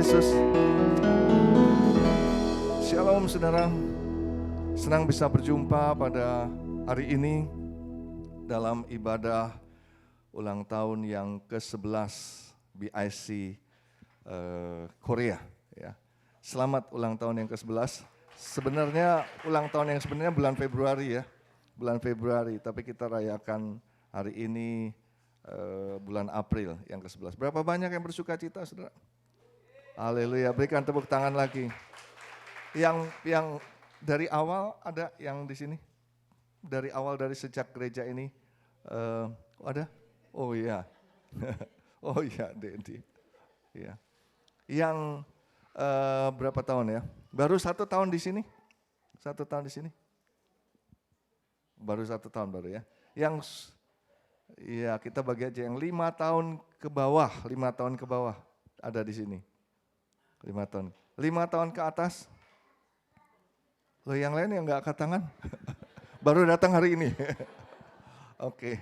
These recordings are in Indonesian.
Yesus. Shalom saudara, senang bisa berjumpa pada hari ini dalam ibadah ulang tahun yang ke-11 BIC Korea. Ya. Selamat ulang tahun yang ke-11. Sebenarnya ulang tahun yang sebenarnya bulan Februari ya, bulan Februari, tapi kita rayakan hari ini bulan April yang ke-11. Berapa banyak yang bersuka cita saudara? Haleluya, berikan tepuk tangan lagi. Yang dari awal ada yang di sini? Dari awal, dari sejak gereja ini ada? Oh iya, oh iya Dedi. Ya. Yang berapa tahun ya? Baru 1 tahun di sini? 1 tahun di sini? Baru 1 tahun baru ya. Yang ya kita bagi aja yang 5 tahun ke bawah, 5 tahun ke bawah ada di sini. 5 tahun. 5 tahun ke atas? Loh yang lain yang enggak angkat tangan? Baru datang hari ini. Oke.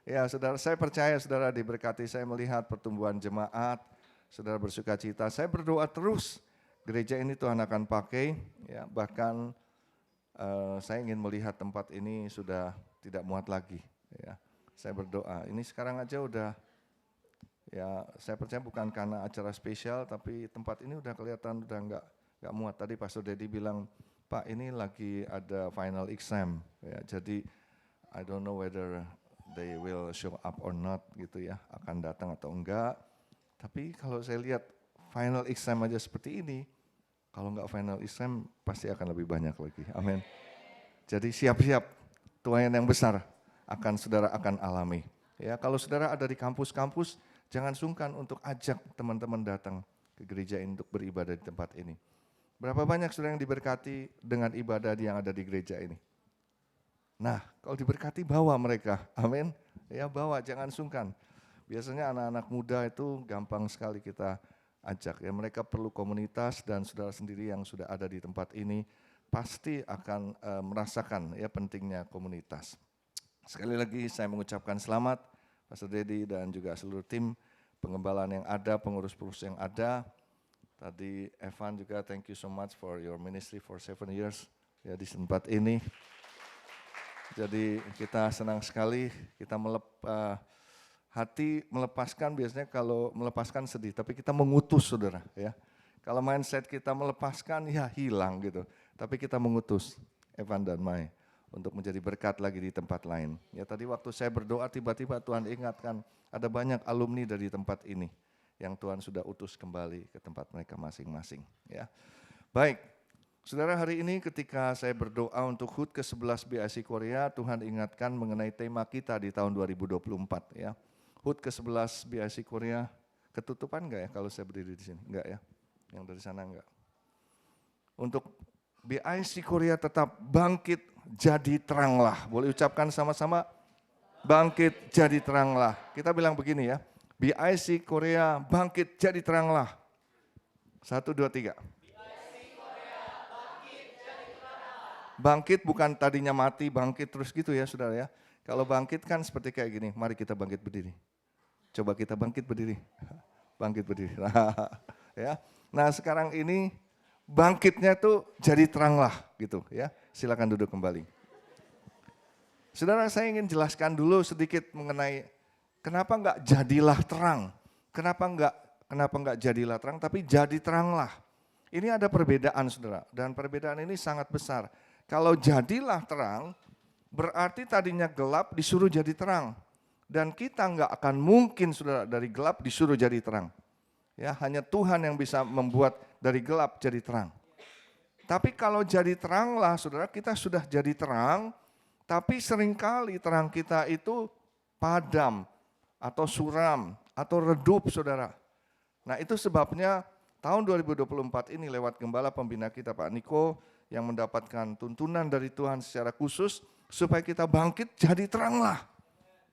Ya saudara, saya percaya saudara diberkati, saya melihat pertumbuhan jemaat, saudara bersuka cita. Saya berdoa terus gereja ini Tuhan akan pakai, ya bahkan saya ingin melihat tempat ini sudah tidak muat lagi. Ya, saya berdoa. Ini sekarang aja udah, ya saya percaya bukan karena acara spesial, tapi tempat ini udah kelihatan udah nggak muat. Tadi Pastor Dedi bilang, Pak ini lagi ada final exam, ya, jadi I don't know whether they will show up or not gitu ya, akan datang atau enggak. Tapi kalau saya lihat final exam aja seperti ini, kalau enggak final exam pasti akan lebih banyak lagi, amin. Jadi siap-siap, tuayan yang besar saudara akan alami. Ya, kalau saudara ada di kampus-kampus, jangan sungkan untuk ajak teman-teman datang ke gereja ini untuk beribadah di tempat ini. Berapa banyak saudara yang diberkati dengan ibadah yang ada di gereja ini? Nah, kalau diberkati bawa mereka, amin. Ya bawa, jangan sungkan. Biasanya anak-anak muda itu gampang sekali kita ajak. Ya mereka perlu komunitas dan saudara sendiri yang sudah ada di tempat ini pasti akan merasakan ya pentingnya komunitas. Sekali lagi saya mengucapkan selamat Pastor Dedi dan juga seluruh tim pengembalaan yang ada, pengurus-pengurus yang ada. Tadi Evan juga thank you so much for your ministry for 7 years ya di tempat ini. Jadi kita senang sekali, kita hati melepaskan, biasanya kalau melepaskan sedih, tapi kita mengutus saudara ya. Kalau mindset kita melepaskan ya hilang gitu, tapi kita mengutus Evan dan Mai untuk menjadi berkat lagi di tempat lain. Ya tadi waktu saya berdoa tiba-tiba Tuhan ingatkan ada banyak alumni dari tempat ini yang Tuhan sudah utus kembali ke tempat mereka masing-masing. Ya, baik. Saudara, hari ini ketika saya berdoa untuk HUT ke-11 BIC Korea, Tuhan ingatkan mengenai tema kita di tahun 2024 ya. HUT ke-11 BIC Korea, ketutupan enggak ya kalau saya berdiri di sini? Enggak ya, yang dari sana enggak. Untuk BIC Korea tetap bangkit jadi teranglah. Boleh ucapkan sama-sama, bangkit jadi teranglah. Kita bilang begini ya, BIC Korea bangkit jadi teranglah. 1, 2, 3. Bangkit bukan tadinya mati, bangkit terus gitu ya saudara ya. Kalau bangkit kan seperti kayak gini, mari kita bangkit berdiri. Coba kita bangkit berdiri. Bangkit berdiri. Ya. Nah sekarang ini bangkitnya tuh jadi teranglah gitu ya. Silakan duduk kembali. Saudara, saya ingin jelaskan dulu sedikit mengenai kenapa enggak jadilah terang. Kenapa enggak jadilah terang tapi jadi teranglah. Ini ada perbedaan saudara, dan perbedaan ini sangat besar. Kalau jadilah terang, berarti tadinya gelap disuruh jadi terang. Dan kita enggak akan mungkin saudara dari gelap disuruh jadi terang. Ya, hanya Tuhan yang bisa membuat dari gelap jadi terang. Tapi kalau jadi teranglah saudara, kita sudah jadi terang, tapi seringkali terang kita itu padam atau suram atau redup saudara. Nah itu sebabnya tahun 2024 ini lewat gembala pembina kita Pak Niko yang mendapatkan tuntunan dari Tuhan secara khusus supaya kita bangkit jadi teranglah.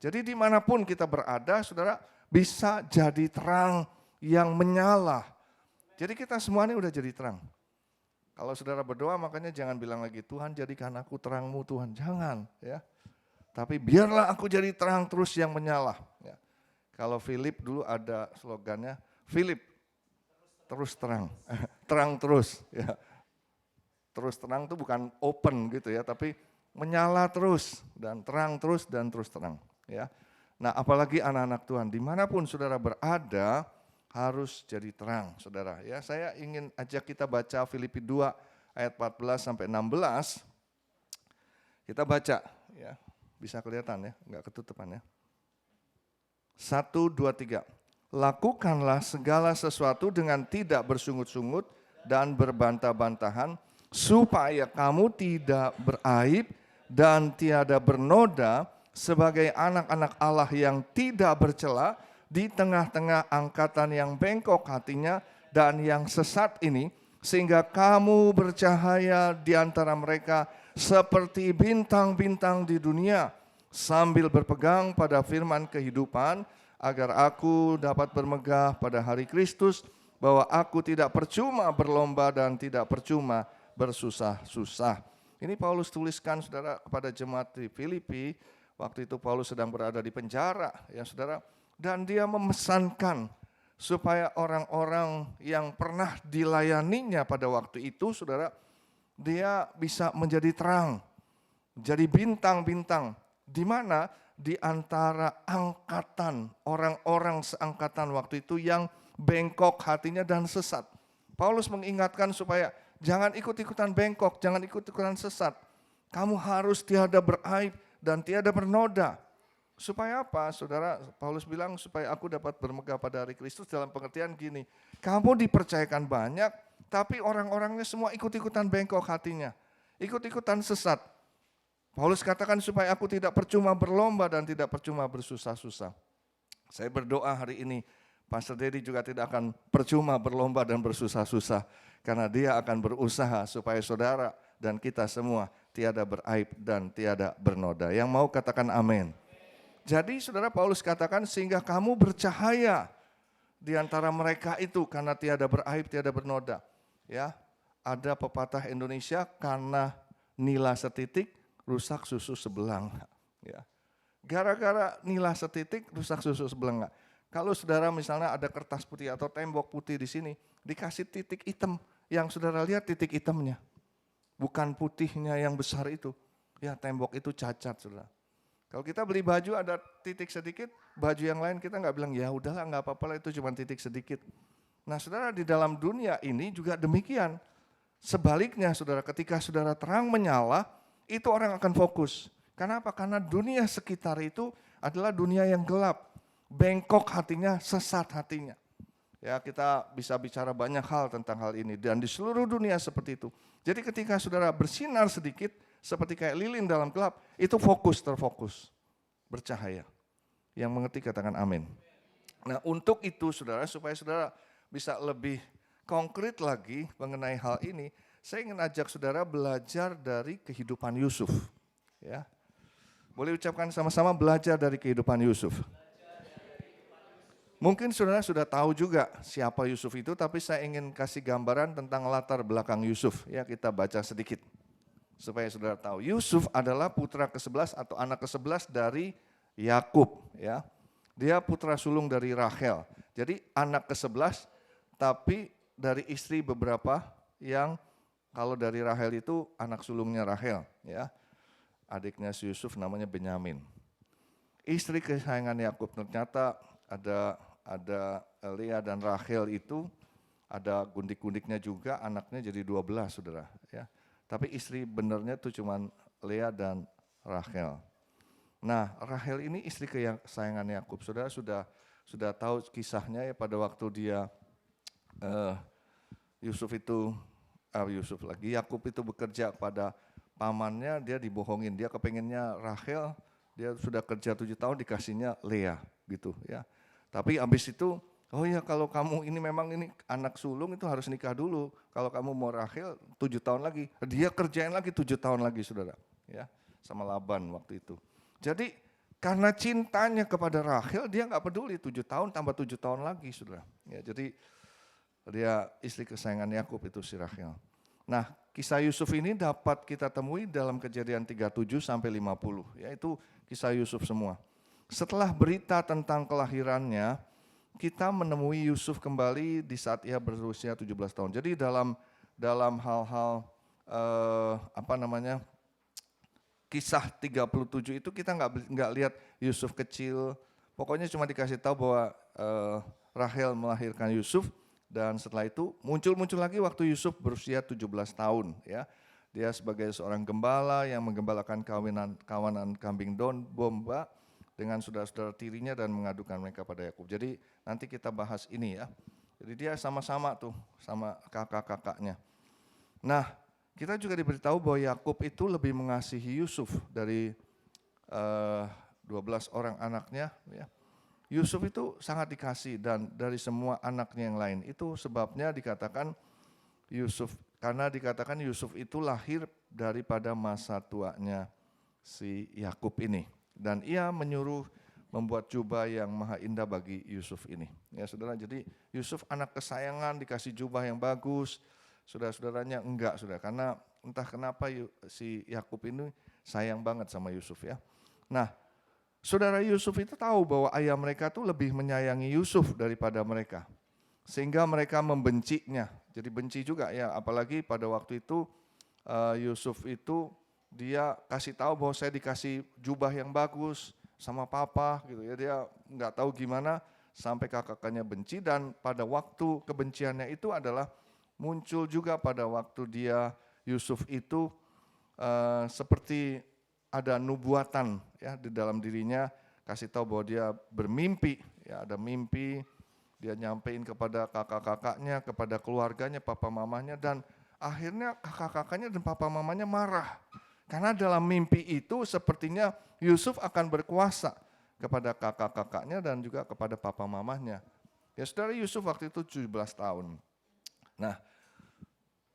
Jadi dimanapun kita berada saudara bisa jadi terang yang menyala. Jadi kita semua ini udah jadi terang. Kalau saudara berdoa makanya jangan bilang lagi Tuhan jadikan aku terangmu Tuhan, jangan ya. Tapi biarlah aku jadi terang terus yang menyala. Ya. Kalau Philip dulu ada slogannya, Philip terus terang, terang terus. Ya. Terus terang itu bukan open gitu ya, tapi menyala terus dan terus terang. Ya. Nah apalagi anak-anak Tuhan, dimanapun saudara berada harus jadi terang saudara. Ya, saya ingin ajak kita baca Filipi 2 ayat 14 sampai 16. Kita baca ya, bisa kelihatan ya, enggak ketutupan ya. 1, 2, 3. Lakukanlah segala sesuatu dengan tidak bersungut-sungut dan berbantah-bantahan, supaya kamu tidak beraib dan tiada bernoda sebagai anak-anak Allah yang tidak bercela di tengah-tengah angkatan yang bengkok hatinya dan yang sesat ini, sehingga kamu bercahaya di antara mereka seperti bintang-bintang di dunia, sambil berpegang pada firman kehidupan, agar aku dapat bermegah pada hari Kristus, bahwa aku tidak percuma berlomba dan tidak percuma bersusah-susah. Ini Paulus tuliskan saudara kepada jemaat di Filipi, waktu itu Paulus sedang berada di penjara ya saudara, dan dia memesankan supaya orang-orang yang pernah dilayaninya pada waktu itu saudara, dia bisa menjadi terang, jadi bintang-bintang, di mana di antara angkatan, orang-orang seangkatan waktu itu yang bengkok hatinya dan sesat. Paulus mengingatkan supaya jangan ikut-ikutan bengkok, jangan ikut-ikutan sesat. Kamu harus tiada beraib dan tiada bernoda. Supaya apa? Saudara, Paulus bilang supaya aku dapat bermegah pada hari Kristus, dalam pengertian gini. Kamu dipercayakan banyak, tapi orang-orangnya semua ikut-ikutan bengkok hatinya. Ikut-ikutan sesat. Paulus katakan supaya aku tidak percuma berlomba dan tidak percuma bersusah-susah. Saya berdoa hari ini, Pastor Dedi juga tidak akan percuma berlomba dan bersusah-susah. Karena dia akan berusaha supaya saudara dan kita semua tiada beraib dan tiada bernoda. Yang mau katakan amin. Jadi saudara, Paulus katakan sehingga kamu bercahaya di antara mereka itu karena tiada beraib, tiada bernoda. Ya, ada pepatah Indonesia, karena nila setitik rusak susu sebelang. Ya. Gara-gara nila setitik rusak susu sebelang. Kalau saudara misalnya ada kertas putih atau tembok putih di sini, dikasih titik hitam, yang saudara lihat titik hitamnya, bukan putihnya yang besar itu. Ya, tembok itu cacat saudara. Kalau kita beli baju ada titik sedikit, baju yang lain kita nggak bilang ya udahlah nggak apa-apa lah itu cuma titik sedikit. Nah saudara, di dalam dunia ini juga demikian. Sebaliknya saudara, ketika saudara terang menyala, itu orang akan fokus. Kenapa? Karena dunia sekitar itu adalah dunia yang gelap, bengkok hatinya, sesat hatinya. Ya, kita bisa bicara banyak hal tentang hal ini dan di seluruh dunia seperti itu. Jadi ketika saudara bersinar sedikit, seperti kayak lilin dalam gelap, itu fokus, terfokus, bercahaya. Yang mengerti katakan amin. Nah untuk itu saudara, supaya saudara bisa lebih konkret lagi mengenai hal ini, saya ingin ajak saudara belajar dari kehidupan Yusuf. Ya, boleh ucapkan sama-sama, belajar dari kehidupan Yusuf. Mungkin saudara sudah tahu juga siapa Yusuf itu, tapi saya ingin kasih gambaran tentang latar belakang Yusuf. Ya, kita baca sedikit supaya saudara tahu. Yusuf adalah putra ke-11 atau anak ke-11 dari Yakub. Ya, dia putra sulung dari Rahel. Jadi anak ke-11, tapi dari istri beberapa yang kalau dari Rahel itu anak sulungnya Rahel. Ya, adiknya si Yusuf namanya Benyamin. Istri kesayangan Yakub, ternyata ada Lea dan Rahel itu ada gundik-gundiknya juga, anaknya jadi 12 saudara. Ya. Tapi istri benernya itu cuma Lea dan Rahel. Nah Rahel ini istri kesayangan Yakub. Saudara sudah tahu kisahnya ya, pada waktu dia Yakub itu bekerja pada pamannya, dia dibohongin, dia kepengennya Rahel, dia sudah kerja 7 tahun dikasihnya Lea gitu ya. Tapi habis itu, oh ya kalau kamu ini memang ini anak sulung itu harus nikah dulu. Kalau kamu mau Rahel 7 tahun lagi, dia kerjain lagi 7 tahun lagi saudara. Ya, sama Laban waktu itu. Jadi karena cintanya kepada Rahel, dia nggak peduli 7 tahun tambah 7 tahun lagi saudara. Ya, jadi dia istri kesayangan Yakub itu si Rahel. Nah kisah Yusuf ini dapat kita temui dalam Kejadian 37 sampai 50. Yaitu kisah Yusuf semua. Setelah berita tentang kelahirannya, kita menemui Yusuf kembali di saat ia berusia 17 tahun. Jadi dalam hal-hal kisah 37 itu kita nggak lihat Yusuf kecil. Pokoknya cuma dikasih tahu bahwa Rahel melahirkan Yusuf, dan setelah itu muncul lagi waktu Yusuf berusia 17 tahun, ya. Dia sebagai seorang gembala yang menggembalakan kawanan kambing domba dengan saudara-saudara tirinya dan mengadukan mereka pada Yakub. Jadi nanti kita bahas ini, ya. Jadi dia sama-sama tuh sama kakak-kakaknya. Nah, kita juga diberitahu bahwa Yakub itu lebih mengasihi Yusuf dari 12 orang anaknya, ya. Yusuf itu sangat dikasih dan dari semua anaknya yang lain. Itu sebabnya dikatakan karena dikatakan Yusuf itu lahir daripada masa tuanya si Yakub ini. Dan ia menyuruh membuat jubah yang maha indah bagi Yusuf ini. Ya saudara, jadi Yusuf anak kesayangan, dikasih jubah yang bagus. Saudara-saudaranya enggak, saudara. Karena entah kenapa si Yakub ini sayang banget sama Yusuf, ya. Nah, saudara Yusuf itu tahu bahwa ayah mereka tuh lebih menyayangi Yusuf daripada mereka. Sehingga mereka membencinya. Jadi benci juga, ya, apalagi pada waktu itu Yusuf itu dia kasih tahu bahwa saya dikasih jubah yang bagus sama papa gitu, ya. Dia nggak tahu gimana sampai kakaknya benci, dan pada waktu kebenciannya itu adalah muncul juga pada waktu Yusuf itu seperti ada nubuatan, ya, di dalam dirinya, kasih tahu bahwa dia bermimpi, ya, ada mimpi, dia nyampein kepada kakak-kakaknya, kepada keluarganya, papa mamanya, dan akhirnya kakak-kakaknya dan papa mamanya marah. Karena dalam mimpi itu sepertinya Yusuf akan berkuasa kepada kakak-kakaknya dan juga kepada papa mamanya. Ya saudara, Yusuf waktu itu 17 tahun. Nah,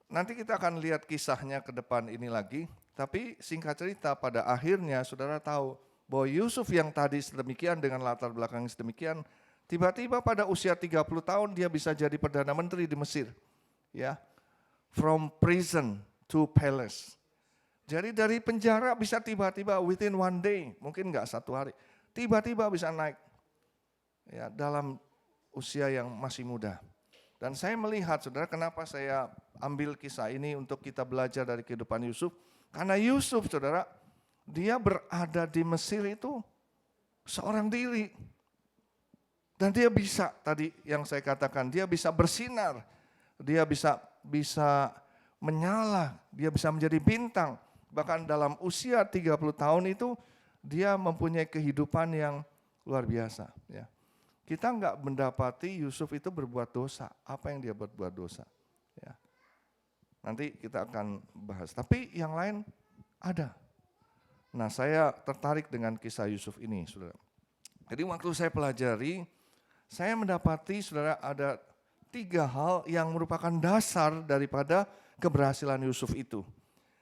nanti kita akan lihat kisahnya ke depan ini lagi. Tapi singkat cerita, pada akhirnya saudara tahu bahwa Yusuf yang tadi sedemikian dengan latar belakang sedemikian, tiba-tiba pada usia 30 tahun dia bisa jadi Perdana Menteri di Mesir. Ya, from prison to palace. Jadi dari penjara bisa tiba-tiba within one day, mungkin enggak satu hari, tiba-tiba bisa naik, ya, dalam usia yang masih muda. Dan saya melihat, saudara, kenapa saya ambil kisah ini untuk kita belajar dari kehidupan Yusuf. Karena Yusuf, saudara, dia berada di Mesir itu seorang diri. Dan dia bisa, tadi yang saya katakan, dia bisa bersinar, dia bisa menyala, dia bisa menjadi bintang. Bahkan dalam usia 30 tahun itu, dia mempunyai kehidupan yang luar biasa, ya. Kita enggak mendapati Yusuf itu berbuat dosa. Apa yang dia berbuat dosa, ya. Nanti kita akan bahas. Tapi yang lain ada. Nah, saya tertarik dengan kisah Yusuf ini, saudara. Jadi waktu saya pelajari, saya mendapati, saudara, ada 3 hal yang merupakan dasar daripada keberhasilan Yusuf itu.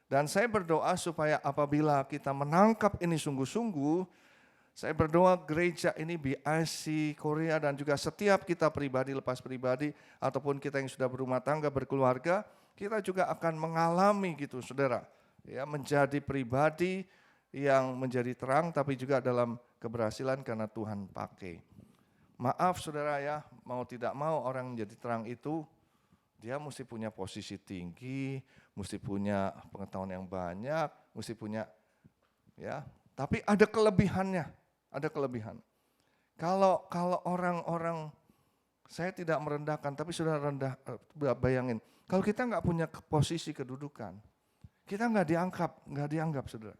Dan saya berdoa supaya apabila kita menangkap ini sungguh-sungguh, saya berdoa gereja ini BIC Korea dan juga setiap kita pribadi, lepas pribadi, ataupun kita yang sudah berumah tangga, berkeluarga, kita juga akan mengalami gitu, saudara, ya, menjadi pribadi yang menjadi terang, tapi juga dalam keberhasilan karena Tuhan pakai. Maaf saudara, ya, mau tidak mau orang menjadi terang itu, dia mesti punya posisi tinggi, mesti punya pengetahuan yang banyak, mesti punya, ya, tapi ada kelebihannya, ada kelebihan. Kalau orang-orang, saya tidak merendahkan, tapi sudah rendah, bayangin, kalau kita nggak punya posisi kedudukan, kita nggak dianggap, saudara.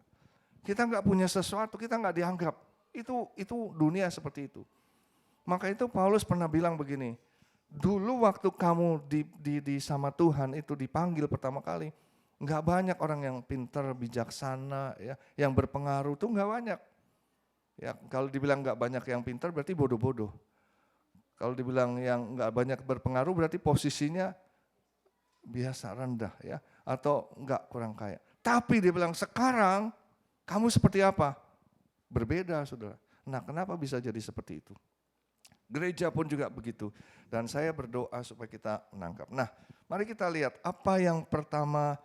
Kita nggak punya sesuatu, kita nggak dianggap. Itu dunia seperti itu. Maka itu Paulus pernah bilang begini, dulu waktu kamu di sama Tuhan itu dipanggil pertama kali, nggak banyak orang yang pintar, bijaksana, ya, yang berpengaruh tuh nggak banyak. Ya, kalau dibilang nggak banyak yang pintar berarti bodoh-bodoh. Kalau dibilang yang nggak banyak berpengaruh berarti posisinya biasa, rendah, ya, atau nggak, kurang kaya. Tapi dia bilang sekarang kamu seperti apa? Berbeda, saudara. Nah, kenapa bisa jadi seperti itu? Gereja pun juga begitu. Dan saya berdoa supaya kita menangkap. Nah, mari kita lihat apa yang pertama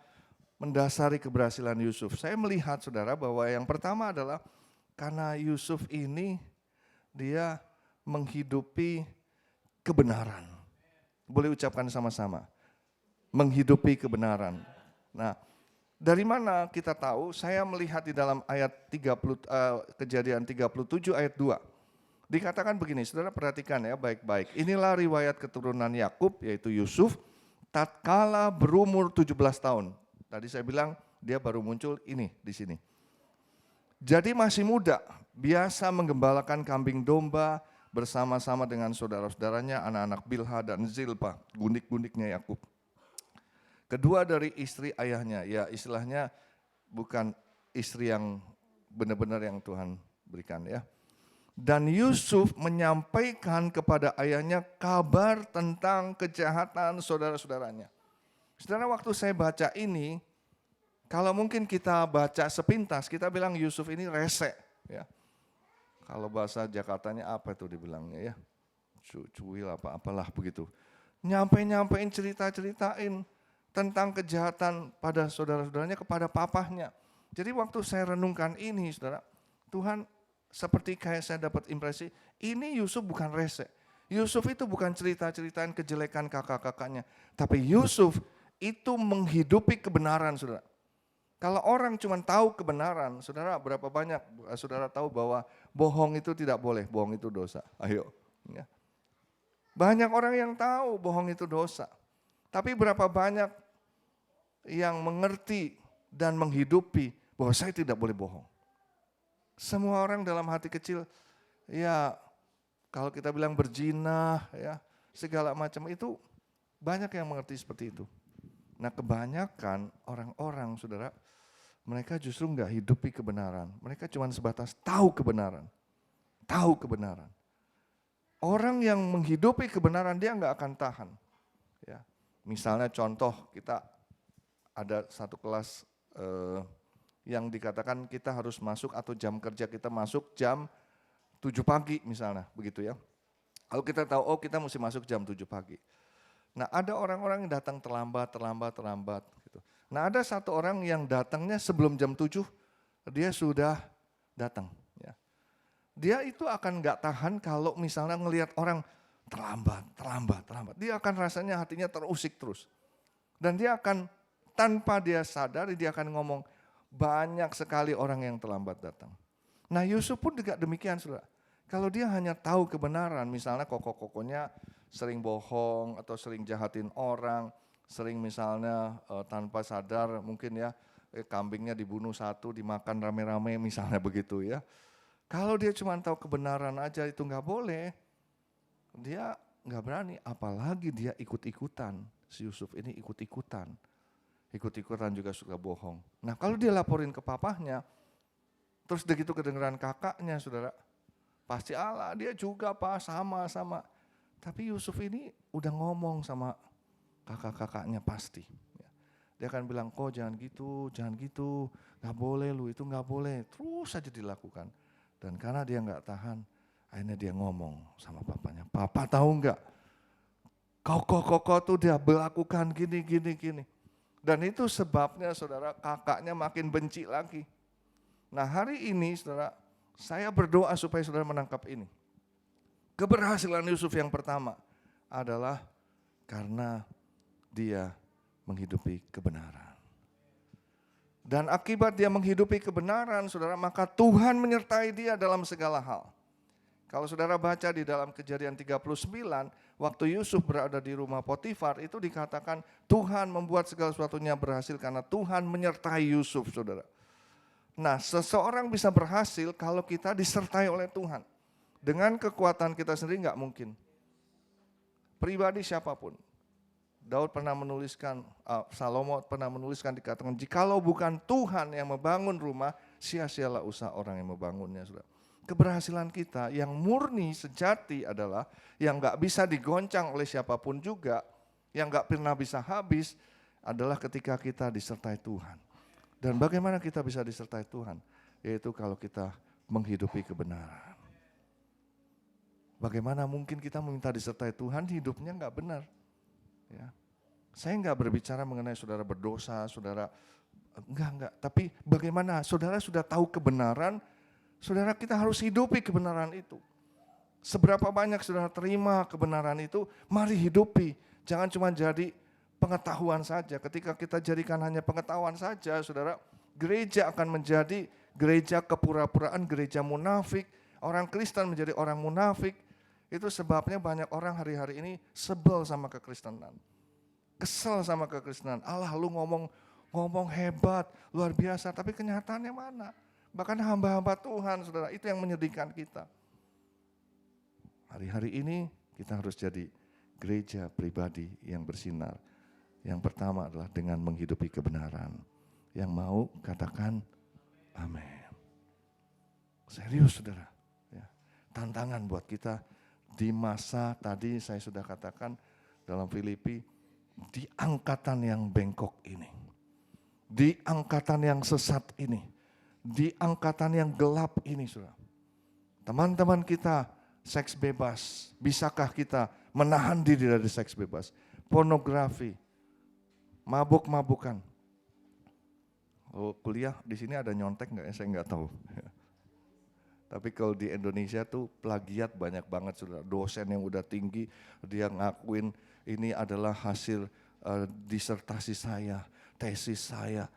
mendasari keberhasilan Yusuf. Saya melihat, saudara, bahwa yang pertama adalah karena Yusuf ini dia menghidupi kebenaran. Boleh ucapkan sama-sama. Menghidupi kebenaran. Nah, dari mana kita tahu? Saya melihat di dalam ayat 30, Kejadian 37 ayat 2. Dikatakan begini, saudara perhatikan ya baik-baik. Inilah riwayat keturunan Yakub, yaitu Yusuf, tatkala berumur 17 tahun. Tadi saya bilang dia baru muncul ini di sini. Jadi masih muda, biasa menggembalakan kambing domba bersama-sama dengan saudara-saudaranya, anak-anak Bilha dan Zilpa, gundik-gundiknya Yakub. Kedua dari istri ayahnya, ya istilahnya bukan istri yang benar-benar yang Tuhan berikan ya. Dan Yusuf menyampaikan kepada ayahnya kabar tentang kejahatan saudara-saudaranya. Saudara, waktu saya baca ini, kalau mungkin kita baca sepintas, kita bilang Yusuf ini rese. Ya. Kalau bahasa Jakartanya apa itu dibilangnya ya, cuil apalah begitu. Nyampein cerita-ceritain tentang kejahatan pada saudara-saudaranya kepada papahnya. Jadi waktu saya renungkan ini, saudara, Tuhan seperti kayak saya dapat impresi, ini Yusuf bukan rese. Yusuf itu bukan cerita-ceritain kejelekan kakak-kakaknya. Tapi Yusuf itu menghidupi kebenaran, saudara. Kalau orang cuma tahu kebenaran, saudara berapa banyak saudara tahu bahwa bohong itu tidak boleh, bohong itu dosa. Ayo. Ya. Banyak orang yang tahu bohong itu dosa. Tapi berapa banyak yang mengerti dan menghidupi bahwa saya tidak boleh bohong. Semua orang dalam hati kecil, ya kalau kita bilang berzina, ya segala macam itu banyak yang mengerti seperti itu. Nah kebanyakan orang-orang saudara, mereka justru enggak hidupi kebenaran. Mereka cuma sebatas tahu kebenaran. Tahu kebenaran. Orang yang menghidupi kebenaran dia enggak akan tahan. Ya. Misalnya contoh kita ada satu kelas yang dikatakan kita harus masuk atau jam kerja kita masuk jam 7 pagi misalnya begitu ya. Kalau kita tahu oh kita mesti masuk jam 7 pagi. Nah ada orang-orang yang datang terlambat gitu. Nah ada satu orang yang datangnya sebelum jam 7 dia sudah datang. Ya. Dia itu akan gak tahan kalau misalnya ngelihat orang terlambat. Dia akan rasanya hatinya terusik terus. Dan dia akan tanpa dia sadar dia akan ngomong banyak sekali orang yang terlambat datang. Nah Yusuf pun juga demikian saudara. Kalau dia hanya tahu kebenaran, misalnya koko-kokonya sering bohong atau sering jahatin orang, sering misalnya tanpa sadar mungkin ya kambingnya dibunuh satu, dimakan rame-rame misalnya begitu ya. Kalau dia cuma tahu kebenaran aja itu nggak boleh, dia nggak berani, apalagi dia ikut-ikutan. Si Yusuf ini ikut-ikutan juga suka bohong. Nah kalau dia laporin ke papahnya, terus begitu kedengeran kakaknya saudara, pasti Allah dia juga pak sama. Tapi Yusuf ini udah ngomong sama kakak-kakaknya pasti. Dia akan bilang kok jangan gitu, gak boleh lu itu gak boleh. Terus saja dilakukan. Dan karena dia gak tahan, akhirnya dia ngomong sama papanya. Papa tahu gak, koko tuh dia melakukan gini. Dan itu sebabnya saudara kakaknya makin benci lagi. Nah hari ini saudara, saya berdoa supaya saudara menangkap ini. Keberhasilan Yusuf yang pertama adalah karena dia menghidupi kebenaran. Dan akibat dia menghidupi kebenaran saudara, maka Tuhan menyertai dia dalam segala hal. Kalau saudara baca di dalam Kejadian 39, waktu Yusuf berada di rumah Potifar, itu dikatakan Tuhan membuat segala sesuatunya berhasil karena Tuhan menyertai Yusuf, saudara. Nah, seseorang bisa berhasil kalau kita disertai oleh Tuhan. Dengan kekuatan kita sendiri enggak mungkin. Pribadi siapapun. Daud pernah menuliskan, Salomo pernah menuliskan dikatakan, jikalau bukan Tuhan yang membangun rumah, sia-sialah usaha orang yang membangunnya, saudara. Keberhasilan kita yang murni sejati adalah yang gak bisa digoncang oleh siapapun juga, yang gak pernah bisa habis adalah ketika kita disertai Tuhan. Dan bagaimana kita bisa disertai Tuhan? Yaitu kalau kita menghidupi kebenaran. Bagaimana mungkin kita meminta disertai Tuhan, hidupnya gak benar. Ya. Saya gak berbicara mengenai saudara berdosa, saudara enggak. Tapi bagaimana saudara sudah tahu kebenaran, saudara kita harus hidupi kebenaran itu. Seberapa banyak saudara terima kebenaran itu, mari hidupi. Jangan cuma jadi pengetahuan saja. Ketika kita jadikan hanya pengetahuan saja, saudara, gereja akan menjadi gereja kepura-puraan, gereja munafik. Orang Kristen menjadi orang munafik. Itu sebabnya banyak orang hari-hari ini sebel sama kekristenan. Kesel sama kekristenan. Allah, lu ngomong hebat, luar biasa, tapi kenyataannya mana? Bahkan hamba-hamba Tuhan, saudara, itu yang menyedihkan kita. Hari-hari ini kita harus jadi gereja pribadi yang bersinar. Yang pertama adalah dengan menghidupi kebenaran. Yang mau katakan amin. Serius saudara. Ya. Tantangan buat kita di masa tadi saya sudah katakan dalam Filipi, di angkatan yang bengkok ini. Di angkatan yang sesat ini. Di angkatan yang gelap ini saudara. Teman-teman kita seks bebas, bisakah kita menahan diri dari seks bebas? Pornografi, mabuk-mabukan. Oh, kuliah di sini ada nyontek nggak ya? Saya nggak tahu. Tapi kalau di Indonesia tuh plagiat banyak banget saudara. Dosen yang udah tinggi dia ngakuin ini adalah hasil disertasi saya, tesis saya.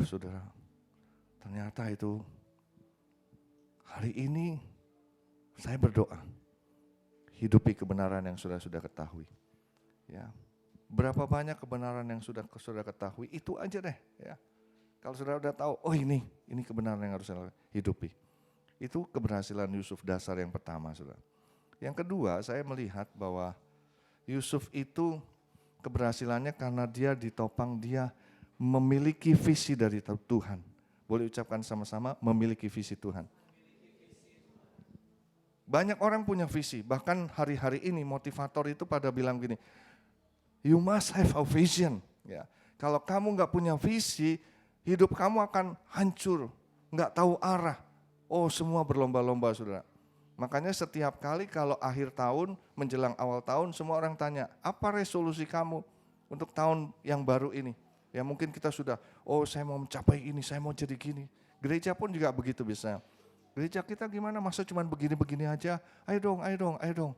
Saudara, ternyata itu hari ini saya berdoa, hidupi kebenaran yang sudah ketahui. Ya, berapa banyak kebenaran yang sudah ketahui, itu aja deh. Ya, kalau sudah tahu, oh ini kebenaran yang harus saya hidupi. Itu keberhasilan Yusuf dasar yang pertama, saudara. Yang kedua, saya melihat bahwa Yusuf itu keberhasilannya karena dia ditopang, dia memiliki visi dari Tuhan. Boleh ucapkan sama-sama, memiliki visi Tuhan. Banyak orang punya visi, bahkan hari-hari ini motivator itu pada bilang gini, you must have a vision. Ya, kalau kamu nggak punya visi, hidup kamu akan hancur, nggak tahu arah. Oh, semua berlomba-lomba saudara. Makanya setiap kali kalau akhir tahun menjelang awal tahun, semua orang tanya, apa resolusi kamu untuk tahun yang baru ini? Ya mungkin kita sudah, oh saya mau mencapai ini, saya mau jadi gini. Gereja pun juga begitu biasanya. Gereja kita gimana, masa cuma begini-begini aja, ayo dong.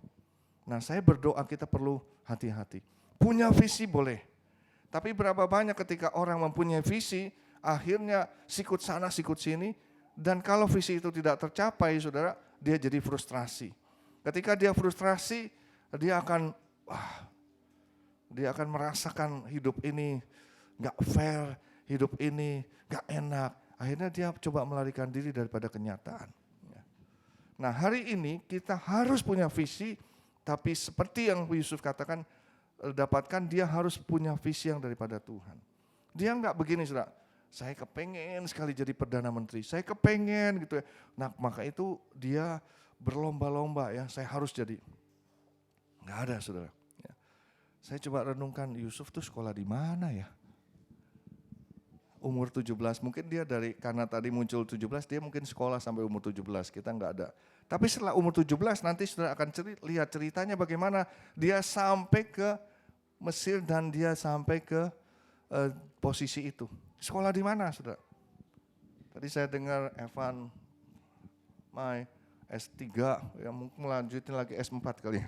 Nah saya berdoa kita perlu hati-hati. Punya visi boleh, tapi berapa banyak ketika orang mempunyai visi, akhirnya sikut sana sikut sini, dan kalau visi itu tidak tercapai saudara, dia jadi frustrasi. Ketika dia frustrasi, dia akan merasakan hidup ini gak fair, hidup ini gak enak. Akhirnya dia coba melarikan diri daripada kenyataan. Nah hari ini kita harus punya visi, tapi seperti yang Yusuf katakan, dapatkan dia harus punya visi yang daripada Tuhan. Dia gak begini saudara, saya kepengen sekali jadi Perdana Menteri, saya kepengen gitu ya. Nah maka itu dia berlomba-lomba ya, saya harus jadi. Gak ada saudara. Ya. Saya coba renungkan Yusuf tuh sekolah di mana ya? Umur 17, mungkin dia karena tadi muncul 17, dia mungkin sekolah sampai umur 17, kita gak ada. Tapi setelah umur 17 nanti saudara akan lihat ceritanya bagaimana dia sampai ke Mesir dan dia sampai ke posisi itu. Sekolah di mana, saudara? Tadi saya dengar Evan, S3, ya mungkin melanjutin lagi S4 kali.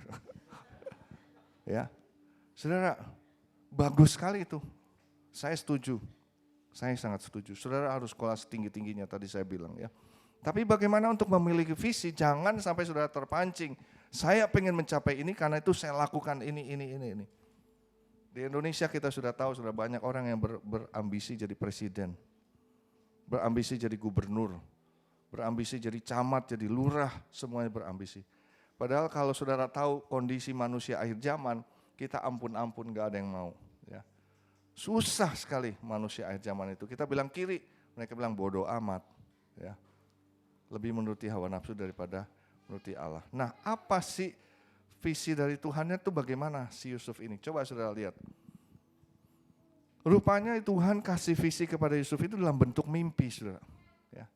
Ya, saudara, bagus sekali itu. Saya setuju, saya sangat setuju. Saudara harus sekolah setinggi-tingginya tadi saya bilang ya. Tapi bagaimana untuk memiliki visi? Jangan sampai saudara terpancing. Saya pengen mencapai ini karena itu saya lakukan ini. Di Indonesia kita sudah tahu sudah banyak orang yang berambisi jadi presiden, berambisi jadi gubernur, berambisi jadi camat, jadi lurah, semuanya berambisi. Padahal kalau saudara tahu kondisi manusia akhir zaman, kita ampun gak ada yang mau. Ya. Susah sekali manusia akhir zaman itu. Kita bilang kiri, mereka bilang bodoh amat. Ya. Lebih menuruti hawa nafsu daripada menuruti Allah. Nah apa sih visi dari Tuhannya itu bagaimana si Yusuf ini? Coba saudara lihat. Rupanya Tuhan kasih visi kepada Yusuf itu dalam bentuk mimpi, saudara. Ya.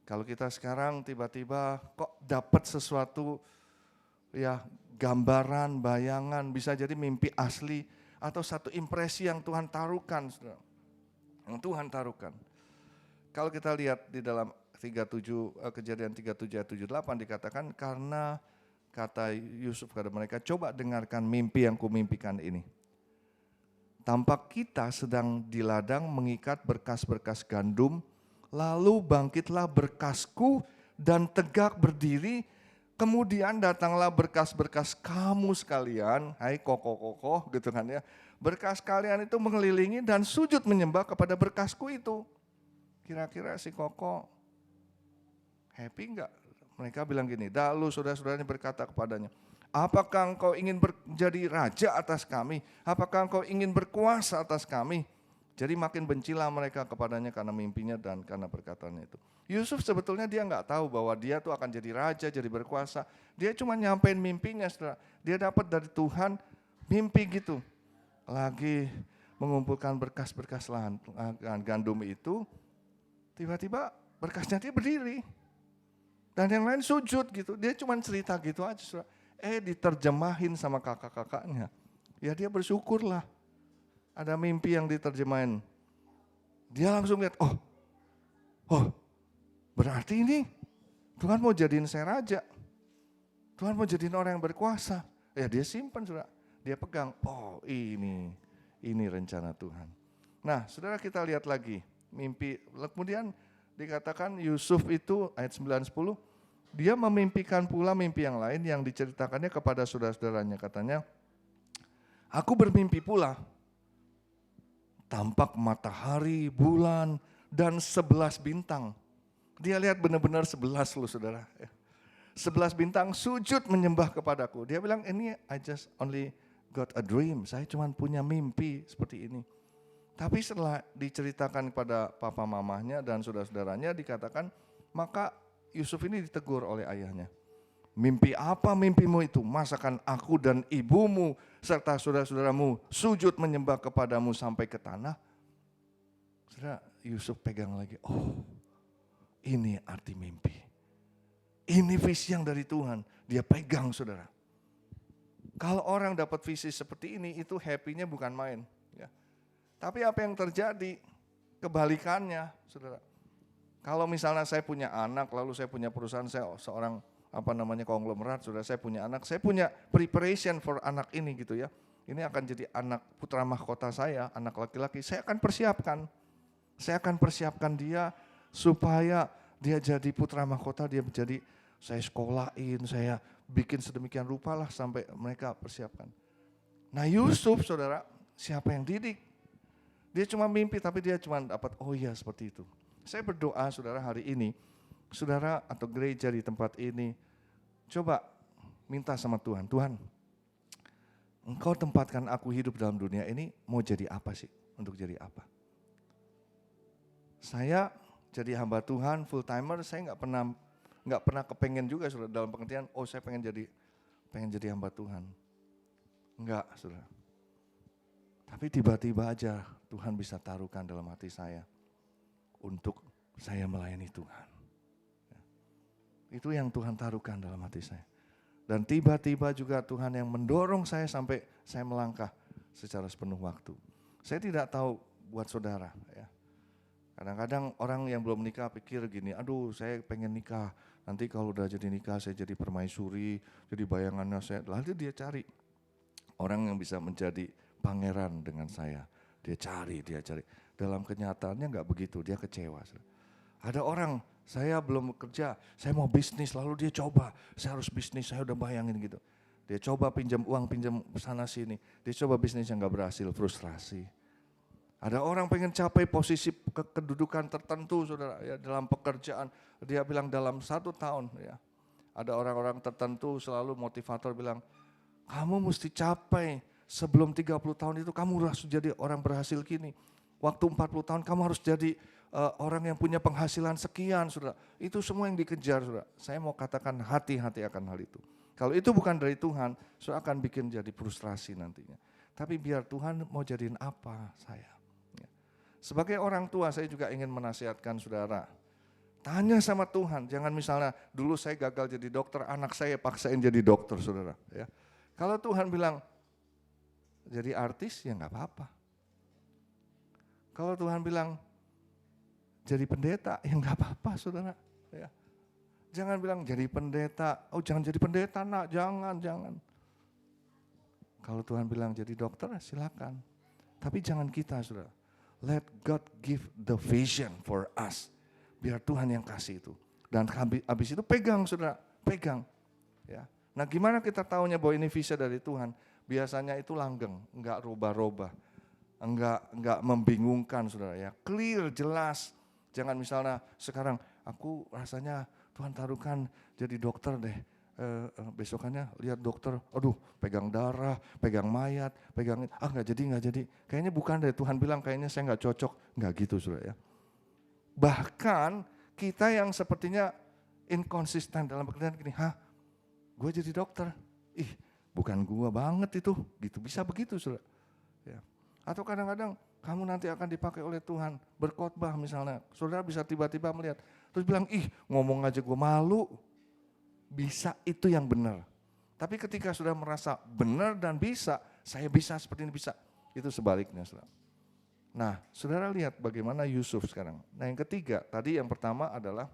Kalau kita sekarang tiba-tiba kok dapat sesuatu, ya gambaran, bayangan, bisa jadi mimpi asli atau satu impresi yang Tuhan taruhkan, saudara. Yang Tuhan taruhkan. Kalau kita lihat di dalam Kejadian 37 ayat 78 dikatakan karena kata Yusuf kepada mereka, coba dengarkan mimpi yang kumimpikan ini. Tampak kita sedang di ladang mengikat berkas-berkas gandum, lalu bangkitlah berkasku dan tegak berdiri, kemudian datanglah berkas-berkas kamu sekalian, hai kokoh-kokoh gitu kan ya. Berkas kalian itu mengelilingi dan sujud menyembah kepada berkasku itu. Kira-kira si kokoh happy enggak? Mereka bilang gini, lalu saudara-saudaranya berkata kepadanya, apakah engkau ingin menjadi raja atas kami? Apakah engkau ingin berkuasa atas kami? Jadi makin bencilah mereka kepadanya karena mimpinya dan karena perkataannya itu. Yusuf sebetulnya dia nggak tahu bahwa dia tuh akan jadi raja, jadi berkuasa. Dia cuma nyampein mimpinya, saudara. Dia dapat dari Tuhan mimpi gitu. Lagi mengumpulkan berkas-berkas lahan gandum itu, tiba-tiba berkasnya dia berdiri. Dan yang lain sujud gitu. Dia cuma cerita gitu aja, saudara. Diterjemahin sama kakak-kakaknya. Ya dia bersyukurlah. Ada mimpi yang diterjemahin. Dia langsung lihat, oh berarti ini Tuhan mau jadiin saya raja. Tuhan mau jadiin orang yang berkuasa. Ya dia simpan, saudara. Dia pegang, oh ini rencana Tuhan. Nah saudara, kita lihat lagi mimpi. Kemudian dikatakan Yusuf itu ayat 9-10, dia memimpikan pula mimpi yang lain yang diceritakannya kepada saudara-saudaranya. Katanya, aku bermimpi pula, tampak matahari, bulan, dan 11 bintang. Dia lihat benar-benar 11 loh saudara. 11 bintang sujud menyembah kepadaku. Dia bilang, ini I just only got a dream. Saya cuma punya mimpi seperti ini. Tapi setelah diceritakan kepada papa mamahnya dan saudara-saudaranya, dikatakan, maka Yusuf ini ditegur oleh ayahnya. Mimpi apa mimpimu itu? Masakan aku dan ibumu serta saudara-saudaramu sujud menyembah kepadamu sampai ke tanah? Saudara, Yusuf pegang lagi. Oh, ini arti mimpi. Ini visi yang dari Tuhan. Dia pegang, saudara. Kalau orang dapat visi seperti ini, itu happy-nya bukan main. Ya. Tapi apa yang terjadi? Kebalikannya, saudara. Kalau misalnya saya punya anak, lalu saya punya perusahaan, saya seorang konglomerat, saudara, saya punya anak, saya punya preparation for anak ini gitu ya. Ini akan jadi anak putra mahkota saya, anak laki-laki, saya akan persiapkan. Saya akan persiapkan dia supaya dia jadi putra mahkota, dia menjadi, saya sekolahin, saya bikin sedemikian rupa lah sampai mereka persiapkan. Nah Yusuf, saudara, siapa yang didik? Dia cuma mimpi tapi dia cuma dapat, oh iya seperti itu. Saya berdoa saudara hari ini, saudara atau gereja di tempat ini, coba minta sama Tuhan, Tuhan, Engkau tempatkan aku hidup dalam dunia ini, mau jadi apa sih? Untuk jadi apa? Saya jadi hamba Tuhan, full timer, saya nggak pernah kepengen juga saudara, dalam pengertian, oh saya pengen jadi hamba Tuhan. Enggak, saudara. Tapi tiba-tiba aja Tuhan bisa taruhkan dalam hati saya untuk saya melayani Tuhan. Itu yang Tuhan taruhkan dalam hati saya. Dan tiba-tiba juga Tuhan yang mendorong saya sampai saya melangkah secara sepenuh waktu. Saya tidak tahu buat saudara ya. Kadang-kadang orang yang belum nikah pikir gini, aduh saya pengen nikah, nanti kalau udah jadi nikah saya jadi permaisuri, jadi bayangannya saya, lalu dia cari orang yang bisa menjadi pangeran dengan saya. Dia cari. Dalam kenyataannya enggak begitu, dia kecewa. Ada orang, saya belum bekerja, saya mau bisnis, lalu dia coba, saya harus bisnis, saya udah bayangin gitu. Dia coba pinjam uang, pinjam sana sini, dia coba bisnis yang enggak berhasil, frustrasi. Ada orang pengen capai posisi kedudukan tertentu saudara, ya, dalam pekerjaan, dia bilang dalam 1 tahun. Ya. Ada orang-orang tertentu selalu motivator bilang, kamu mesti capai sebelum 30 tahun itu kamu harus jadi orang berhasil gini. Waktu 40 tahun kamu harus jadi orang yang punya penghasilan sekian, saudara. Itu semua yang dikejar, saudara. Saya mau katakan hati-hati akan hal itu. Kalau itu bukan dari Tuhan, saudara akan bikin jadi frustrasi nantinya. Tapi biar Tuhan mau jadiin apa saya. Ya. Sebagai orang tua saya juga ingin menasihatkan saudara. Tanya sama Tuhan, jangan misalnya dulu saya gagal jadi dokter, anak saya paksain jadi dokter, saudara. Ya. Kalau Tuhan bilang jadi artis, ya nggak apa-apa. Kalau Tuhan bilang jadi pendeta, ya nggak apa-apa, saudara. Ya. Jangan bilang jadi pendeta, oh jangan jadi pendeta nak, jangan. Kalau Tuhan bilang jadi dokter, silakan. Tapi jangan kita, saudara. Let God give the vision for us. Biar Tuhan yang kasih itu. Dan habis itu pegang, saudara, pegang. Ya. Nah gimana kita tahunya bahwa ini visa dari Tuhan? Biasanya itu langgeng, enggak rubah-rubah. Enggak membingungkan, saudara ya. Clear, jelas. Jangan misalnya sekarang aku rasanya Tuhan taruhkan jadi dokter deh. Besokannya lihat dokter, aduh pegang darah, pegang mayat, pegang nggak jadi. Kayaknya bukan deh, Tuhan bilang kayaknya saya nggak cocok. Nggak gitu, saudara ya. Bahkan kita yang sepertinya inkonsisten dalam pekerjaan gini, gue jadi dokter, bukan gue banget itu, gitu bisa begitu, saudara. Ya. Atau kadang-kadang kamu nanti akan dipakai oleh Tuhan berkhotbah misalnya, saudara bisa tiba-tiba melihat, terus bilang, ngomong aja gue malu, bisa itu yang benar. Tapi ketika sudah merasa benar dan bisa, saya bisa seperti ini bisa, itu sebaliknya, saudara. Nah, saudara lihat bagaimana Yusuf sekarang. Nah yang ketiga, tadi yang pertama adalah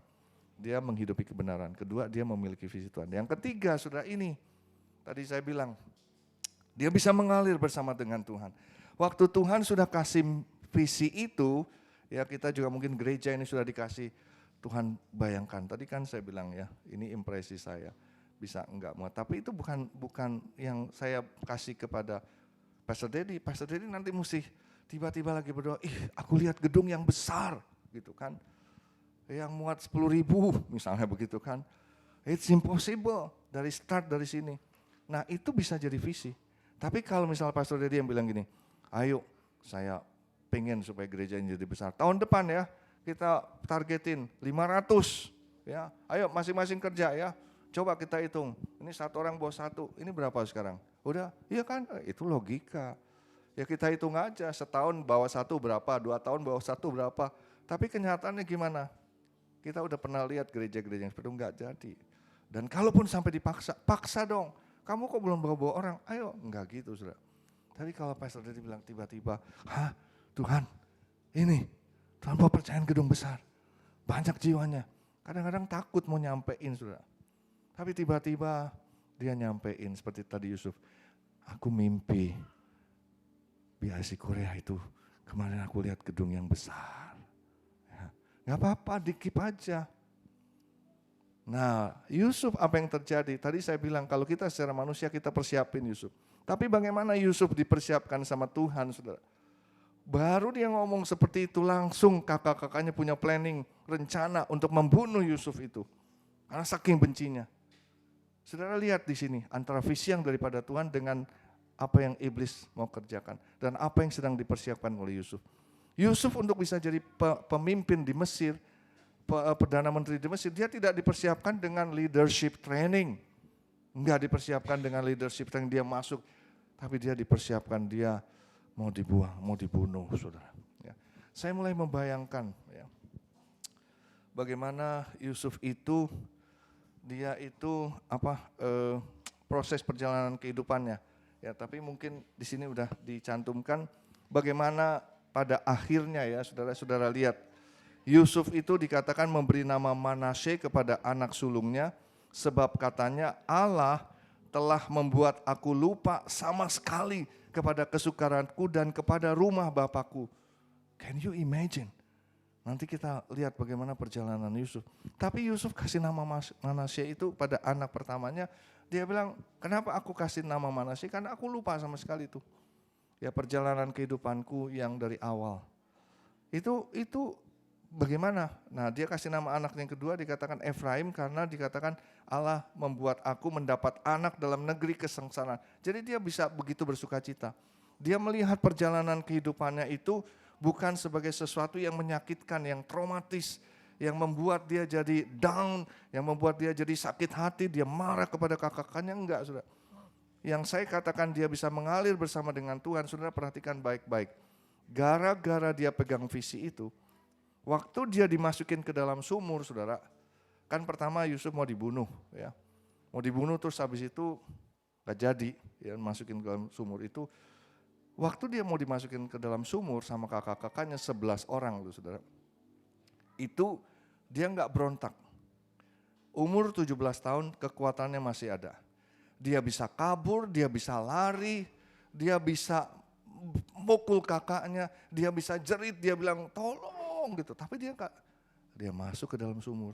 dia menghidupi kebenaran, kedua dia memiliki visi Tuhan. Yang ketiga, saudara ini, tadi saya bilang, dia bisa mengalir bersama dengan Tuhan. Waktu Tuhan sudah kasih visi itu, ya kita juga mungkin gereja ini sudah dikasih, Tuhan bayangkan, tadi kan saya bilang ya, ini impresi saya, bisa enggak muat. Tapi itu bukan yang saya kasih kepada Pastor Dedi. Pastor Dedi nanti mesti tiba-tiba lagi berdoa, aku lihat gedung yang besar gitu kan, yang muat 10.000 misalnya begitu kan. It's impossible, dari start dari sini. Nah itu bisa jadi visi. Tapi kalau misalnya Pastor Dedi yang bilang gini, ayo saya pengen supaya gereja ini jadi besar. Tahun depan ya, kita targetin 500 ya. Ayo masing-masing kerja ya. Coba kita hitung. Ini satu orang bawa satu. Ini berapa sekarang? Udah, iya kan? Itu logika. Ya kita hitung aja, setahun bawa satu berapa, 2 tahun bawa satu berapa. Tapi kenyataannya gimana? Kita udah pernah lihat gereja-gereja yang seperti itu enggak jadi. Dan kalaupun sampai dipaksa, paksa dong. Kamu kok belum bawa-bawa orang? Ayo, enggak gitu, saudara. Tapi kalau Pastor Dedi bilang tiba-tiba, Tuhan, ini Tuhan mau percayaan gedung besar, banyak jiwanya. Kadang-kadang takut mau nyampein, saudara. Tapi tiba-tiba dia nyampein seperti tadi Yusuf. Aku mimpi BIC Korea itu, kemarin aku lihat gedung yang besar. Ya, gak apa-apa, dikip aja. Nah Yusuf apa yang terjadi? Tadi saya bilang kalau kita secara manusia kita persiapin Yusuf. Tapi bagaimana Yusuf dipersiapkan sama Tuhan, saudara? Baru dia ngomong seperti itu langsung kakak-kakaknya punya planning, rencana untuk membunuh Yusuf itu. Karena saking bencinya. Saudara lihat di sini antara visi yang daripada Tuhan dengan apa yang iblis mau kerjakan. Dan apa yang sedang dipersiapkan oleh Yusuf. Yusuf untuk bisa jadi pemimpin di Mesir, Perdana Menteri di Mesir, dia tidak dipersiapkan dengan leadership training. Enggak dipersiapkan dengan leadership training dia masuk. Tapi dia dipersiapkan dia mau dibuang, mau dibunuh, saudara. Ya. Saya mulai membayangkan ya, bagaimana Yusuf itu, dia itu proses perjalanan kehidupannya. Ya, tapi mungkin di sini udah dicantumkan bagaimana pada akhirnya ya, saudara-saudara lihat. Yusuf itu dikatakan memberi nama Manasye kepada anak sulungnya, sebab katanya Allah telah membuat aku lupa sama sekali kepada kesukaranku dan kepada rumah Bapakku. Can you imagine? Nanti kita lihat bagaimana perjalanan Yusuf. Tapi Yusuf kasih nama Manasye itu pada anak pertamanya. Dia bilang, kenapa aku kasih nama Manasye? Karena aku lupa sama sekali itu. Ya perjalanan kehidupanku yang dari awal. Itu bagaimana? Nah dia kasih nama anak yang kedua dikatakan Efraim karena dikatakan Allah membuat aku mendapat anak dalam negeri kesengsaraan. Jadi dia bisa begitu bersuka cita. Dia melihat perjalanan kehidupannya itu bukan sebagai sesuatu yang menyakitkan, yang traumatis, yang membuat dia jadi down, yang membuat dia jadi sakit hati, dia marah kepada kakak-kakaknya, enggak, saudara. Yang saya katakan dia bisa mengalir bersama dengan Tuhan, saudara perhatikan baik-baik. Gara-gara dia pegang visi itu, waktu dia dimasukin ke dalam sumur, saudara, kan pertama Yusuf mau dibunuh, ya, mau dibunuh terus habis itu gak jadi, ya masukin ke dalam sumur itu. Waktu dia mau dimasukin ke dalam sumur sama kakak-kakaknya 11 orang, saudara, itu dia gak berontak. Umur 17 tahun kekuatannya masih ada. Dia bisa kabur, dia bisa lari, dia bisa mukul kakaknya, dia bisa jerit, dia bilang tolong gitu. Tapi dia enggak, dia masuk ke dalam sumur.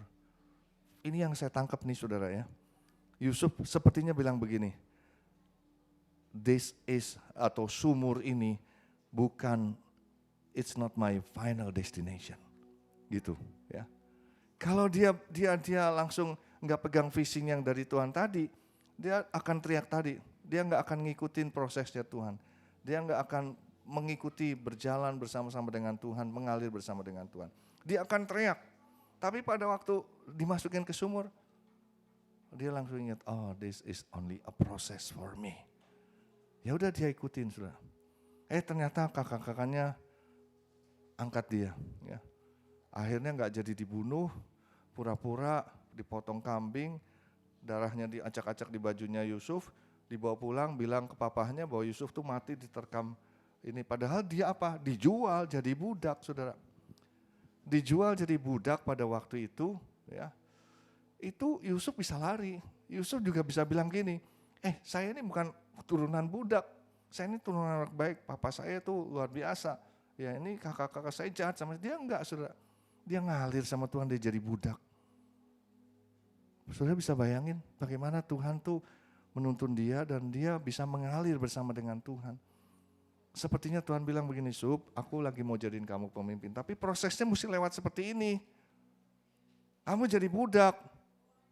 Ini yang saya tangkap nih saudara ya. Yusuf sepertinya bilang begini, this is atau sumur ini bukan, it's not my final destination. Gitu ya. Kalau dia langsung nggak pegang fishing yang dari Tuhan tadi, dia akan teriak tadi. Dia nggak akan ngikutin prosesnya Tuhan. Dia nggak akan mengikuti berjalan bersama-sama dengan Tuhan, mengalir bersama dengan Tuhan. Dia akan teriak. Tapi pada waktu dimasukin ke sumur, dia langsung ingat, oh this is only a process for me. Ya udah dia ikutin sudah. Ternyata kakak-kakaknya angkat dia. Ya. Akhirnya nggak jadi dibunuh, pura-pura dipotong kambing, darahnya diacak-acak di bajunya Yusuf, dibawa pulang bilang ke papahnya bahwa Yusuf tuh mati diterkam ini. Padahal dia apa? Dijual jadi budak saudara. Dijual jadi budak pada waktu itu ya. Itu Yusuf bisa lari. Yusuf juga bisa bilang gini, saya ini bukan turunan budak, saya ini turunan anak baik, papa saya itu luar biasa. Ya ini kakak-kakak saya jahat sama dia, enggak saudara. Dia ngalir sama Tuhan, dia jadi budak. Saudara bisa bayangin bagaimana Tuhan tuh menuntun dia dan dia bisa mengalir bersama dengan Tuhan. Sepertinya Tuhan bilang begini, Sub, aku lagi mau jadiin kamu pemimpin, tapi prosesnya mesti lewat seperti ini. Kamu jadi budak.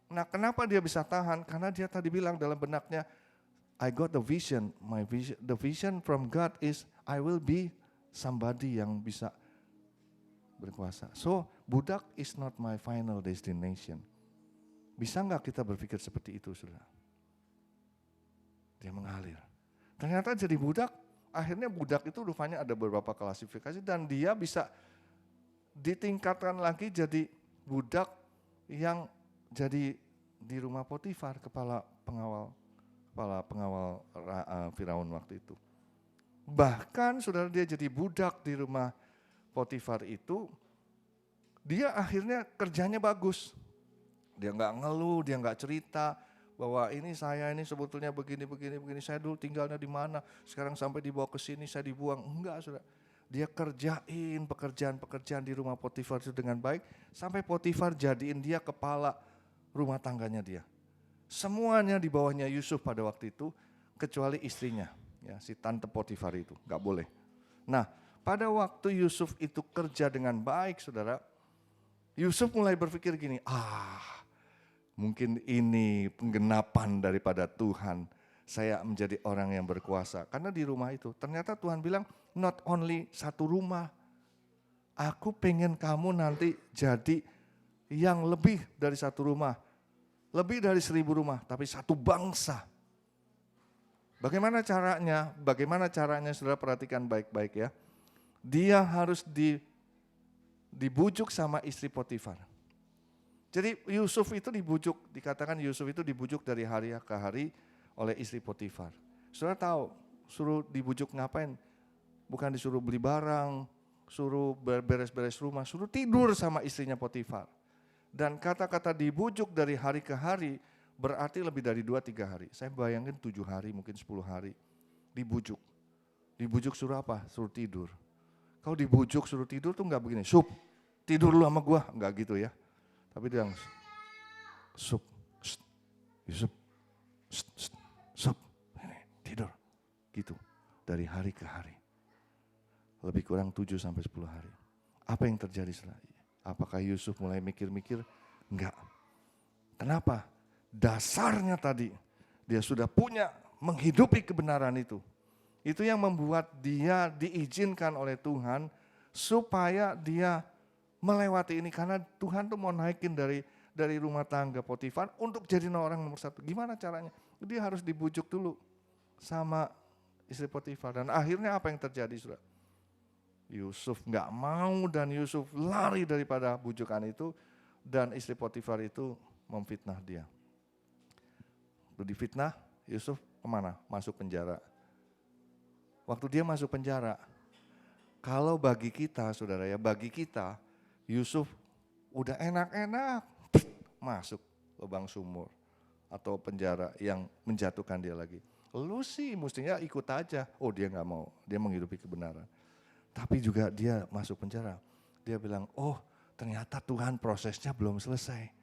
Nah, kenapa dia bisa tahan? Karena dia tadi bilang dalam benaknya, I got the vision. The vision from God is I will be somebody yang bisa berkuasa. So, budak is not my final destination. Bisa nggak kita berpikir seperti itu, saudara? Dia mengalir. Ternyata jadi budak, akhirnya budak itu rupanya ada beberapa klasifikasi dan dia bisa ditingkatkan lagi jadi budak yang jadi di rumah Potifar, kepala pengawal Firaun waktu itu. Bahkan saudara dia jadi budak di rumah Potifar itu, dia akhirnya kerjanya bagus. Dia nggak ngeluh, dia nggak cerita bahwa ini saya ini sebetulnya begini, saya dulu tinggalnya di mana, sekarang sampai dibawa ke sini saya dibuang. Enggak saudara. Dia kerjain pekerjaan di rumah Potifar itu dengan baik, sampai Potifar jadiin dia kepala rumah tangganya dia. Semuanya di bawahnya Yusuf pada waktu itu, kecuali istrinya, ya, si tante Potifar itu, gak boleh. Nah, pada waktu Yusuf itu kerja dengan baik, saudara, Yusuf mulai berpikir gini, mungkin ini penggenapan daripada Tuhan, saya menjadi orang yang berkuasa. Karena di rumah itu, ternyata Tuhan bilang, not only satu rumah, aku pengen kamu nanti jadi yang lebih dari satu rumah, lebih dari 1000 rumah, tapi satu bangsa. Bagaimana caranya? Saudara perhatikan baik-baik ya. Dia harus dibujuk sama istri Potifar. Jadi Yusuf itu dibujuk, dikatakan Yusuf itu dibujuk dari hari ke hari oleh istri Potifar. Saudara tahu, suruh dibujuk ngapain? Bukan disuruh beli barang, suruh beres-beres rumah, suruh tidur sama istrinya Potifar. Dan kata-kata dibujuk dari hari ke hari berarti lebih dari 2-3 hari. Saya bayangin 7 hari, mungkin 10 hari. Dibujuk. Dibujuk suruh apa? Suruh tidur. Kalau dibujuk suruh tidur tuh enggak begini, Sup, tidur lu sama gua, enggak gitu ya. Tapi dia langsung, Sup, Yusuf, Sup, tidur. Gitu, dari hari ke hari. Lebih kurang 7-10 hari. Apa yang terjadi setelah? Apakah Yusuf mulai mikir-mikir? Enggak. Kenapa? Dasarnya tadi, dia sudah punya menghidupi kebenaran itu. Itu yang membuat dia diizinkan oleh Tuhan supaya dia melewati ini. Karena Tuhan tuh mau naikin dari rumah tangga Potifar untuk jadi orang nomor 1. Gimana caranya? Dia harus dibujuk dulu sama istri Potifar. Dan akhirnya apa yang terjadi, saudara? Yusuf nggak mau dan Yusuf lari daripada bujukan itu dan istri Potifar itu memfitnah dia. Lalu difitnah, Yusuf kemana? Masuk penjara. Waktu dia masuk penjara, kalau bagi kita saudara ya, bagi kita Yusuf udah enak-enak masuk. lubang sumur atau penjara yang menjatuhkan dia lagi. Lu sih mestinya ikut aja. Oh, dia nggak mau, dia menghidupi kebenaran. Tapi juga dia masuk penjara. Dia bilang, oh ternyata Tuhan prosesnya belum selesai.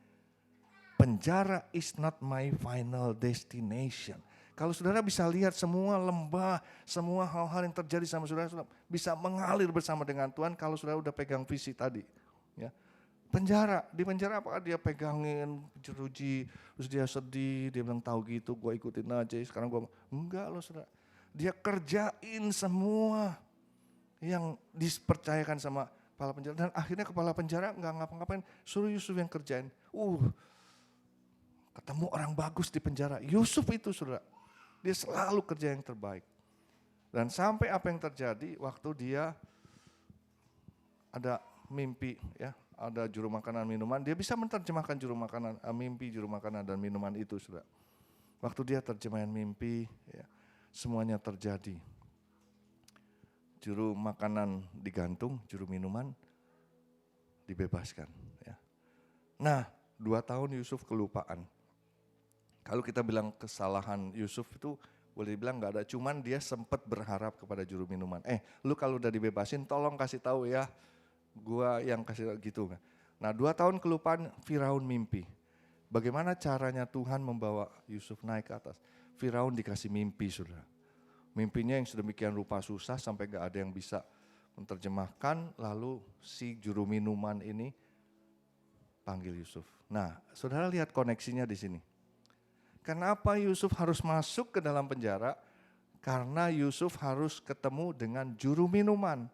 Penjara is not my final destination. Kalau saudara bisa lihat semua lembah, semua hal-hal yang terjadi sama saudara, saudara bisa mengalir bersama dengan Tuhan kalau saudara udah pegang visi tadi. Ya. Penjara, di penjara apakah dia pegangin jeruji, terus dia sedih, dia bilang tahu gitu, gue ikutin aja, sekarang gue, enggak loh saudara. Dia kerjain semua yang dipercayakan sama kepala penjara, dan akhirnya kepala penjara enggak ngapa-ngapain, suruh Yusuf yang kerjain. Ketemu orang bagus di penjara, Yusuf itu saudara, dia selalu kerja yang terbaik. Dan sampai apa yang terjadi waktu dia ada mimpi ya, ada juru makanan minuman, dia bisa menerjemahkan juru makanan, mimpi juru makanan dan minuman itu saudara. Waktu dia terjemahan mimpi, ya, semuanya terjadi. Juru makanan digantung, juru minuman dibebaskan. Ya. Nah, 2 tahun Yusuf kelupaan. Kalau kita bilang kesalahan Yusuf itu boleh dibilang nggak ada, cuman dia sempat berharap kepada juru minuman. Lu kalau udah dibebasin tolong kasih tahu ya, gua yang kasih gitu. Nah 2 tahun kelupaan Firaun mimpi. Bagaimana caranya Tuhan membawa Yusuf naik ke atas? Firaun dikasih mimpi saudara. Mimpinya yang sedemikian rupa susah sampai gak ada yang bisa menerjemahkan, lalu si juru minuman ini panggil Yusuf. Nah saudara lihat koneksinya di sini. Kenapa Yusuf harus masuk ke dalam penjara? Karena Yusuf harus ketemu dengan juru minuman.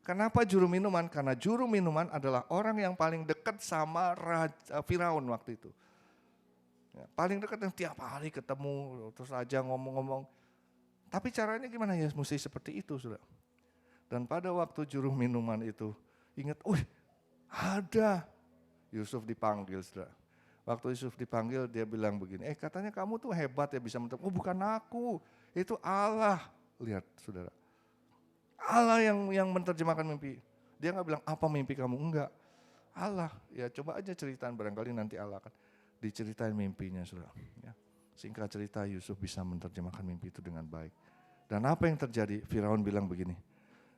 Kenapa juru minuman? Karena juru minuman adalah orang yang paling dekat sama Firaun waktu itu. Ya, paling dekat yang tiap hari ketemu, terus aja ngomong-ngomong. Tapi caranya gimana ya? Mesti seperti itu sudah. Dan pada waktu juru minuman itu ingat, ada Yusuf dipanggil sudah. Waktu Yusuf dipanggil dia bilang begini, katanya kamu tuh hebat ya bisa menerjemahkan. Oh bukan aku, itu Allah. Lihat saudara, Allah yang menerjemahkan mimpi. Dia gak bilang apa mimpi kamu, enggak. Allah, ya coba aja ceritain barangkali nanti Allah kan diceritain mimpinya saudara. Ya. Singkat cerita Yusuf bisa menerjemahkan mimpi itu dengan baik. Dan apa yang terjadi? Firaun bilang begini,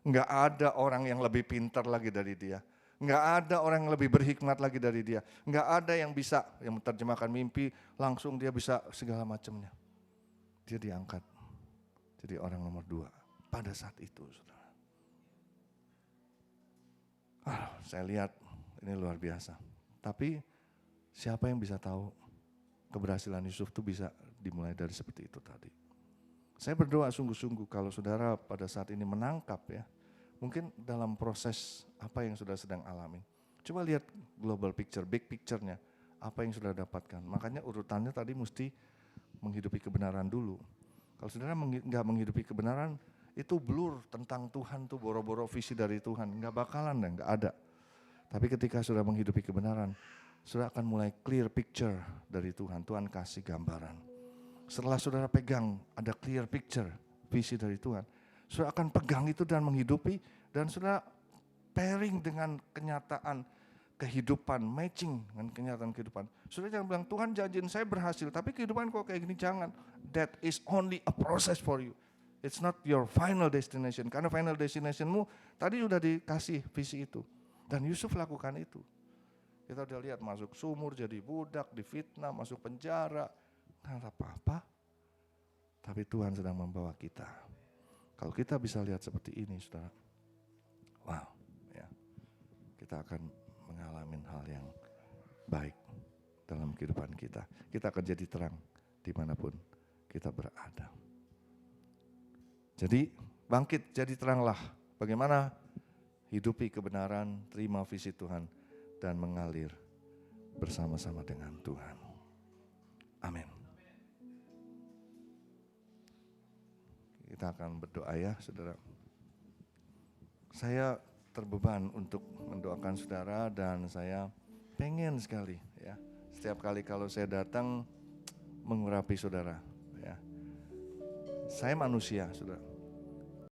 enggak ada orang yang lebih pintar lagi dari dia. Enggak ada orang yang lebih berhikmat lagi dari dia. Enggak ada yang bisa yang menerjemahkan mimpi, langsung dia bisa segala macamnya. Dia diangkat jadi orang nomor 2 pada saat itu. Saudara. Saya lihat ini luar biasa. Tapi siapa yang bisa tahu keberhasilan Yusuf itu bisa dimulai dari seperti itu tadi. Saya berdoa sungguh-sungguh kalau saudara pada saat ini menangkap ya, mungkin dalam proses apa yang sudah sedang alami. Coba lihat global picture, big picture-nya, apa yang sudah dapatkan. Makanya urutannya tadi mesti menghidupi kebenaran dulu. Kalau saudara nggak menghidupi kebenaran, itu blur tentang Tuhan tuh, boro-boro visi dari Tuhan. Nggak bakalan dan nggak ada. Tapi ketika sudah menghidupi kebenaran, saudara akan mulai clear picture dari Tuhan. Tuhan kasih gambaran. Setelah saudara pegang, ada clear picture, visi dari Tuhan. Saudara akan pegang itu dan menghidupi, dan saudara pairing dengan kenyataan kehidupan, matching dengan kenyataan kehidupan. Saudara jangan bilang, Tuhan janjiin saya berhasil, tapi kehidupan kok kayak gini, jangan. That is only a process for you. It's not your final destination, karena final destinationmu tadi sudah dikasih visi itu. Dan Yusuf lakukan itu. Kita udah lihat masuk sumur, jadi budak, difitnah, masuk penjara, nggak ada apa-apa. Tapi Tuhan sedang membawa kita. Kalau kita bisa lihat seperti ini, saudara, wow, ya, kita akan mengalami hal yang baik dalam kehidupan kita. Kita akan jadi terang dimanapun kita berada. Jadi bangkit, jadi teranglah. Bagaimana hidupi kebenaran, terima visi Tuhan, dan mengalir bersama-sama dengan Tuhan. Amin. Kita akan berdoa ya saudara. Saya terbeban untuk mendoakan saudara dan saya pengen sekali ya. Setiap kali kalau saya datang mengurapi saudara ya. Saya manusia saudara.